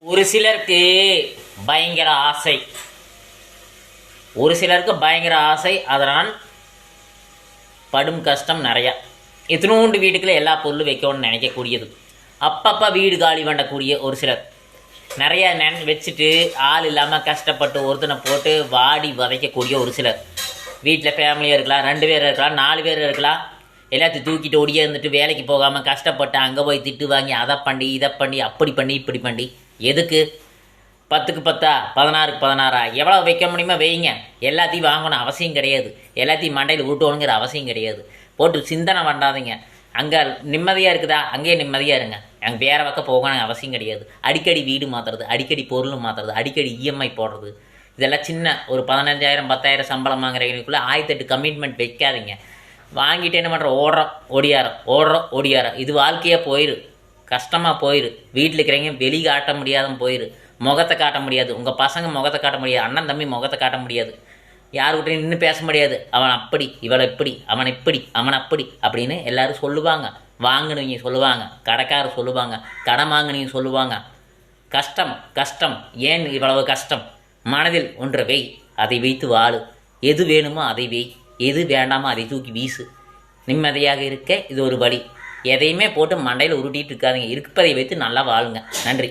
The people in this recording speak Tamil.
ஒரு சிலருக்கு பயங்கர ஆசை. ஒரு சிலருக்கு பயங்கர ஆசை, அதனால் படும் கஷ்டம் நிறையா. இத்தினோண்டு வீட்டுக்குள்ளே எல்லா பொருளும் வைக்கணும்னு நினைக்கக்கூடியது. அப்பப்போ வீடு காலி பண்ணக்கூடிய ஒரு சிலர் நிறையா வச்சுட்டு ஆள் இல்லாமல் கஷ்டப்பட்டு ஒருத்தனை போட்டு வாடி வதைக்கக்கூடிய ஒரு சிலர். வீட்டில் ஃபேமிலியாக இருக்கலாம், 2 பேர் இருக்கலாம், 4 பேர் இருக்கலாம். எல்லாத்தையும் தூக்கிட்டு ஒடியே இருந்துட்டு வேலைக்கு போகாமல் கஷ்டப்பட்டு அங்கே போய் திட்டு வாங்கி அதை பண்ணி இதை பண்ணி அப்படி பண்ணி இப்படி பண்ணி எதுக்கு? 10க்கு 10, 16க்கு 16 எவ்வளோ வைக்க முடியுமோ வைங்க. எல்லாத்தையும் வாங்கணும் அவசியம் கிடையாது. எல்லாத்தையும் மண்டையில் ஊட்டணுங்கிற அவசியம் கிடையாது. போட்டு சிந்தனை பண்ணாதீங்க. அங்கே நிம்மதியாக இருக்குதா, அங்கேயே நிம்மதியாக இருங்க. அங்கே வேறு பக்கம் போகணும் அவசியம் கிடையாது. அடிக்கடி வீடு மாற்றுறது, அடிக்கடி பொருள் மாற்றுறது, அடிக்கடி இஎம்ஐ போடுறது, இதெல்லாம் சின்ன ஒரு 15,000 10,000 சம்பளம் வாங்குறவங்களுக்குள்ளே 1008 கமிட்மெண்ட் வைக்காதீங்க. வாங்கிட்டு என்ன பண்ணுற, ஓடுறோம் ஓடியாரம். இது வாழ்க்கையாக போயிரு, கஷ்டமாக போயிரு. வீட்டில் இருக்கிறவங்க வெளி காட்ட முடியாத போயிரு. முகத்தை காட்ட முடியாது, உங்கள் பசங்க முகத்தை காட்ட முடியாது, அண்ணன் தம்பி முகத்தை காட்ட முடியாது, யாருக்கிட்டையும் நின்று பேச முடியாது. அவன் அப்படி, இவளை இப்படி, அவன் இப்படி, அவன் அப்படி அப்படின்னு எல்லோரும் சொல்லுவாங்க. வாங்கினவங்க சொல்லுவாங்க, கடைக்காரர் சொல்லுவாங்க, கடன் வாங்கினவங்க சொல்லுவாங்க. கஷ்டம் கஷ்டம், ஏன் இவ்வளவு கஷ்டம்? மனதில் ஒன்றை வை, அதை வைத்து வாழு. எது வேணுமோ அதை வை, எது வேண்டாமோ அதை தூக்கி வீசு. நிம்மதியாக இருக்க இது ஒரு வழி. எதையுமே போட்டு மண்டையில் உருட்டிகிட்டு இருக்காதீங்க. இருப்பதை வைத்து நல்லா வாழுங்க. நன்றி.